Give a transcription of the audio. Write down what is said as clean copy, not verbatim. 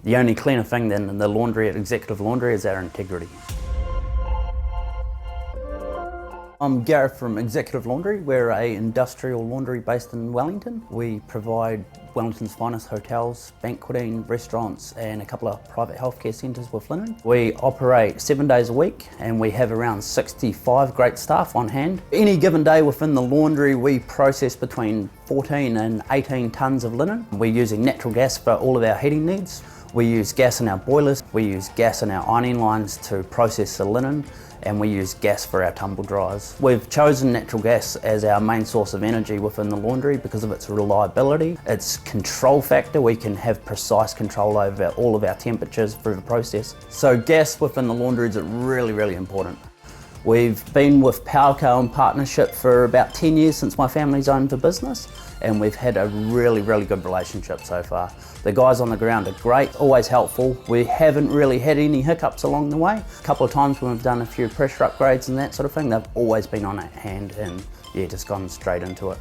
The only cleaner thing than the laundry at Executive Laundry is our integrity. I'm Gareth from Executive Laundry. We're an industrial laundry based in Wellington. We provide Wellington's finest hotels, banqueting, restaurants and a couple of private healthcare centres with linen. We operate 7 days a week and we have around 65 great staff on hand. Any given day within the laundry we process between 14 and 18 tonnes of linen. We're using natural gas for all of our heating needs. We use gas in our boilers, we use gas in our ironing lines to process the linen, and we use gas for our tumble dryers. We've chosen natural gas as our main source of energy within the laundry because of its reliability, its control factor. We can have precise control over all of our temperatures through the process. So gas within the laundry is really important. We've been with Powerco in partnership for about 10 years since my family's owned the business, and we've had a really good relationship so far. The guys on the ground are great, always helpful. We haven't really had any hiccups along the way. A couple of times when we've done a few pressure upgrades and that sort of thing, they've always been on hand and yeah, just gone straight into it.